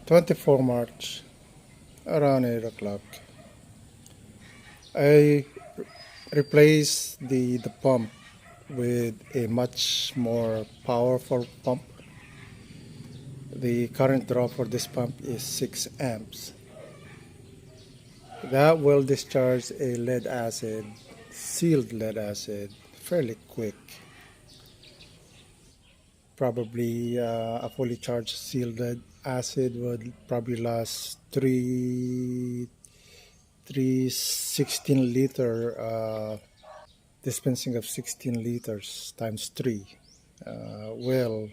24 March around 8 o'clock. I replaced the pump with a much more powerful pump. The current draw for this pump is 6 amps. That will discharge a lead acid, sealed lead acid, fairly quick. Probably a fully charged sealed lead acid would probably last three 16-liter dispensing of 16 liters times 3 will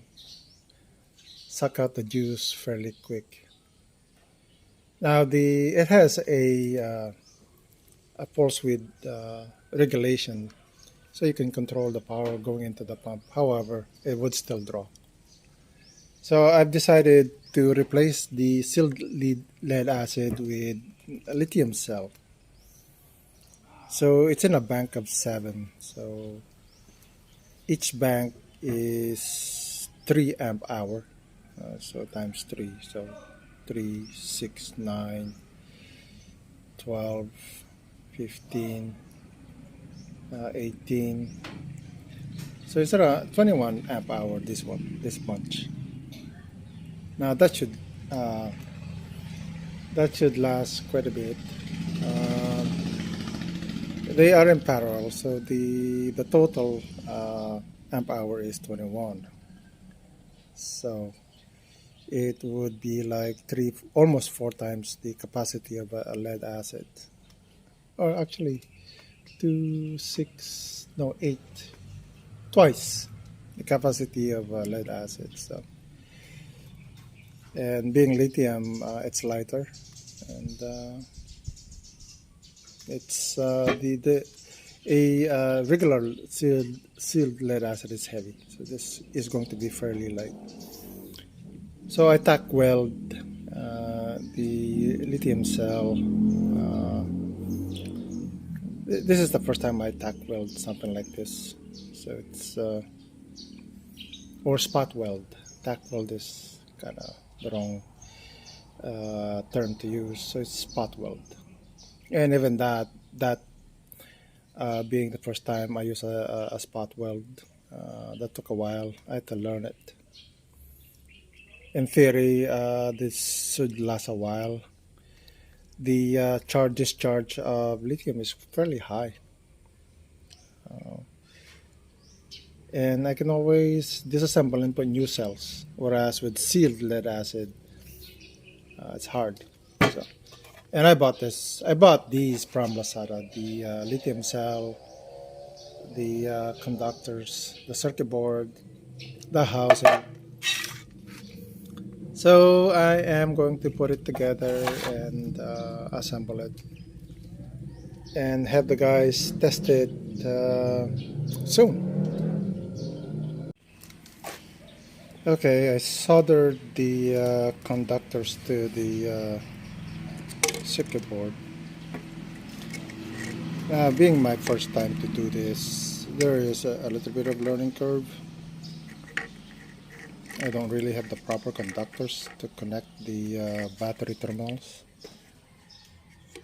suck out the juice fairly quick. Now it has a pulse width regulation, so you can control the power going into the pump. However, it would still draw. So I've decided to replace the sealed lead acid with a lithium cell. So it's in a bank of 7. So each bank is 3 amp hour. So times 3. So 3, 6, 9, 12, 15, 18. So it's around 21 amp hour this bunch. Now that should last quite a bit. They are in parallel, so the total amp hour is 21. So it would be like almost 4 times the capacity of a lead acid, or actually 2, 6, no 8, twice the capacity of lead acid. So, and being lithium, it's lighter, and it's regular sealed lead acid is heavy, so this is going to be fairly light. So I tack weld the lithium cell. This is the first time I tack weld something like this. So it's or spot weld. Tack weld is kind of the wrong term to use. So it's spot weld, and even that being the first time I use a spot weld, that took a while. I had to learn it. In theory, this should last a while. The discharge of lithium is fairly high. And I can always disassemble and put new cells, whereas with sealed lead acid, it's hard. So, and I bought these from Lazada, the lithium cell, the conductors, the circuit board, the housing. So I am going to put it together and assemble it, and have the guys test it soon. Okay, I soldered the conductors to the circuit board. Being my first time to do this, there is a little bit of learning curve. I don't really have the proper conductors to connect the battery terminals,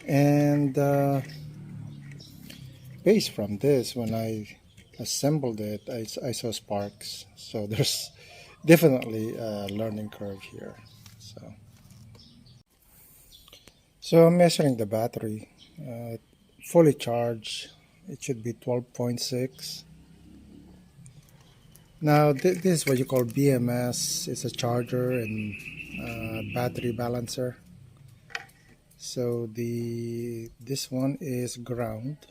and based from this, when I assembled it, I saw sparks. So there's definitely a learning curve here. So I'm measuring the battery. Fully charged, it should be 12.6. Now this is what you call BMS. It's a charger and battery balancer. So this one is ground,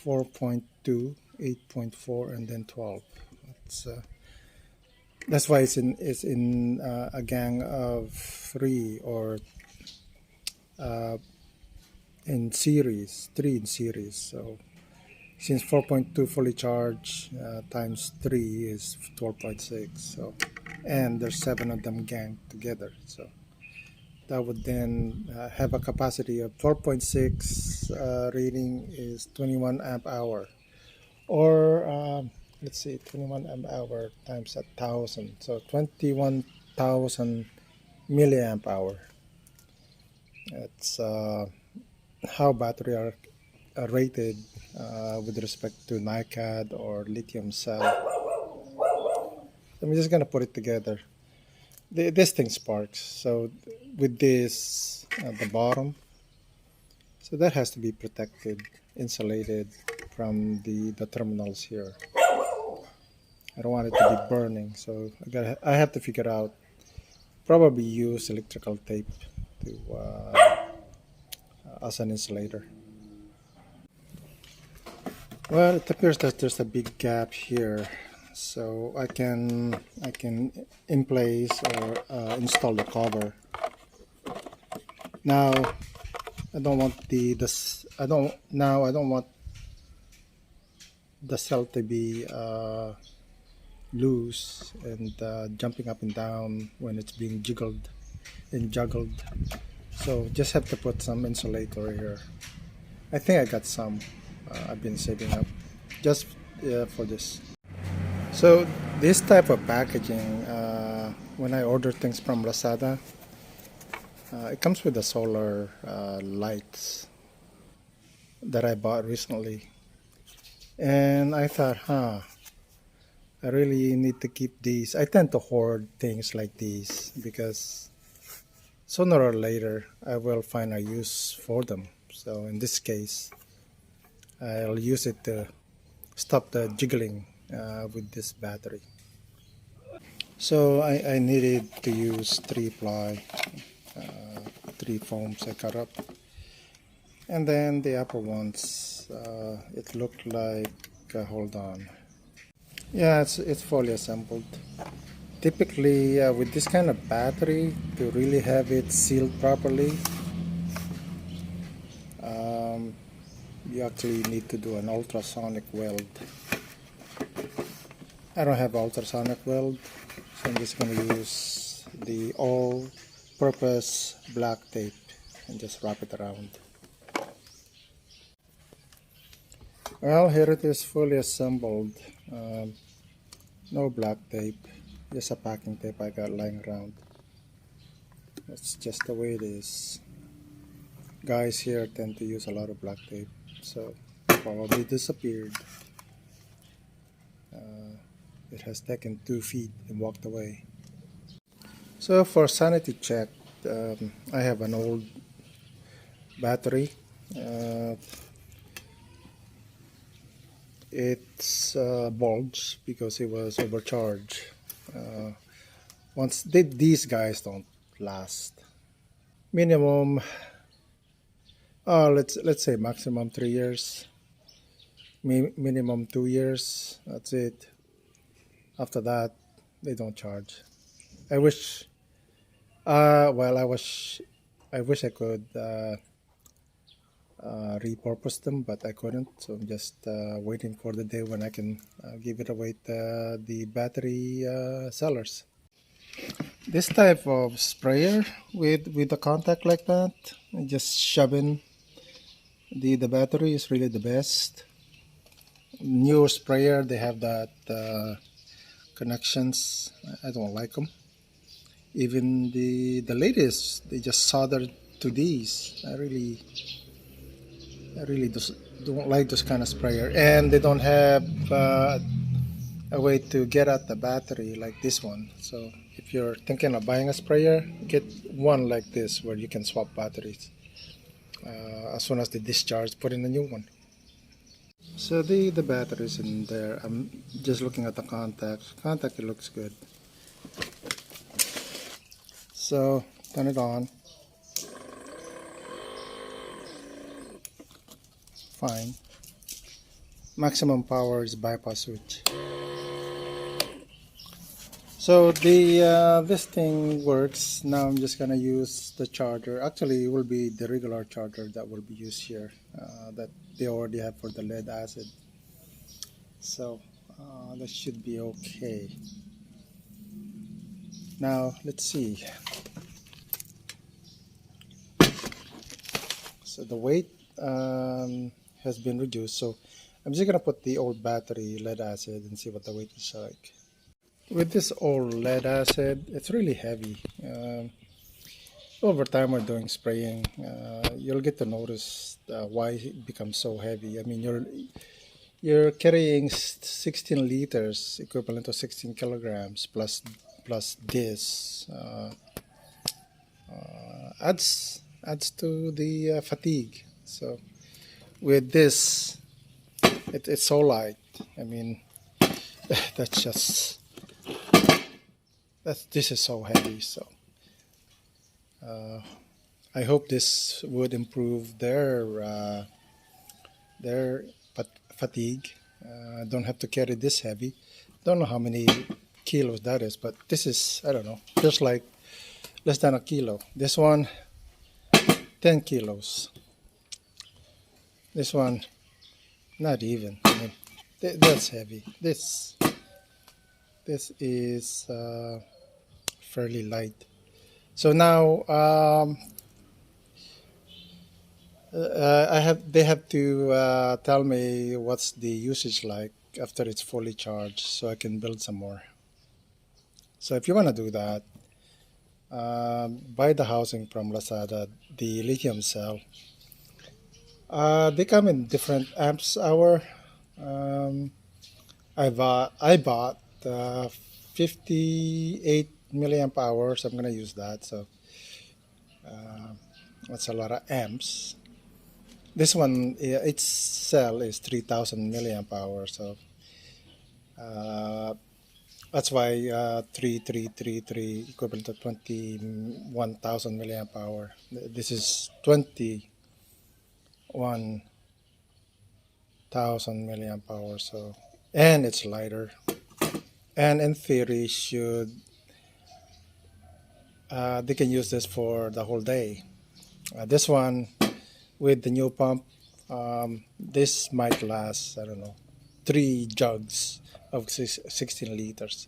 4.2, 8.4, and then 12. That's why it's in a gang of 3, or in series, 3 in series. So since 4.2 fully charged times 3 is 12.6. So, and there's 7 of them ganged together. So that would then have a capacity of 12.6. Reading is 21 amp hour, or let's see, 21 amp hour times 1,000. So 21,000 milliamp hour. It's how battery are rated with respect to NiCad or lithium cell. I'm just gonna put it together. This thing sparks. So with this at the bottom, so that has to be protected, insulated from the terminals here. I don't want it to be burning, so I have to figure out. Probably use electrical tape to as an insulator. Well, it appears that there's a big gap here, so I can in place or install the cover. Now I don't want I don't want the cell to be loose and jumping up and down when it's being jiggled and juggled. So just have to put some insulator here. I think I got some. I've been saving up just for this. So this type of packaging, when I order things from Lazada, it comes with the solar lights that I bought recently. And I thought, I really need to keep these. I tend to hoard things like these because sooner or later I will find a use for them. So in this case, I'll use it to stop the jiggling with this battery. So I needed to use 3-ply, 3 foams I cut up. And then the upper ones, it looked like, hold on. Yeah, it's fully assembled. Typically, with this kind of battery, to really have it sealed properly, you actually need to do an ultrasonic weld. I don't have ultrasonic weld, so I'm just going to use the all-purpose black tape and just wrap it around. Well, here it is fully assembled. No black tape, just a packing tape I got lying around. That's just the way it is. Guys here tend to use a lot of black tape, so probably disappeared. It has taken 2 feet and walked away. So for sanity check, I have an old battery. It's bulged because it was overcharged. These guys don't last. Minimum, let's say maximum 3 years. Minimum 2 years. That's it. After that, they don't charge. I wish. I wish I could repurpose them, but I couldn't. So I'm just waiting for the day when I can give it away to the battery sellers. This type of sprayer with a contact like that, just shoving the battery is really the best. Newer sprayer, they have that connections. I don't like them. Even the latest, they just soldered to these. I really don't like this kind of sprayer, and they don't have a way to get at the battery like this one. So if you're thinking of buying a sprayer, get one like this where you can swap batteries. As soon as they discharge, put in a new one. So the battery's in there. I'm just looking at the contact. It looks good. So turn it on. Fine. Maximum power is bypass switch. So this thing works. Now I'm just gonna use the charger. Actually, it will be the regular charger that will be used here that they already have for the lead acid. So that should be okay. Now let's see. So the weight has been reduced. So I'm just gonna put the old battery lead acid and see what the weight is like. With this old lead acid, it's really heavy. over time we're doing spraying, you'll get to notice why it becomes so heavy. I mean, you're carrying 16 liters, equivalent to 16 kilograms, plus this adds to the fatigue. So with this, it's so light. I mean, that's just this is so heavy. So I hope this would improve their fatigue. Don't have to carry this heavy. Don't know how many kilos that is, but this is, I don't know, just like less than a kilo. This one, 10 kilos. This one, not even. I mean, that's heavy. This is fairly light. So now they have to tell me what's the usage like after it's fully charged, so I can build some more. So if you want to do that, buy the housing from Lazada, the lithium cell. They come in different amps hour. Um, I bought 58 milliamp hours. I'm gonna use that. So that's a lot of amps. This one, its cell is 3,000 milliamp hours. So that's why 3333 equivalent to 21,000 milliamp hour. This is 21,000 milliamp hour. So, and it's lighter. And in theory, they can use this for the whole day. This one with the new pump, this might last, I don't know, 3 jugs of 16 liters.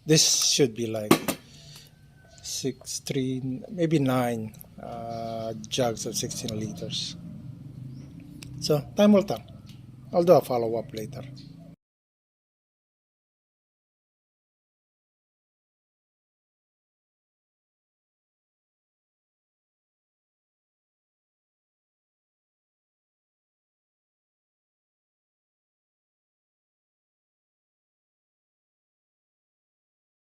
This should be like maybe 9 jugs of 16 liters. So time will tell. I'll do a follow-up later.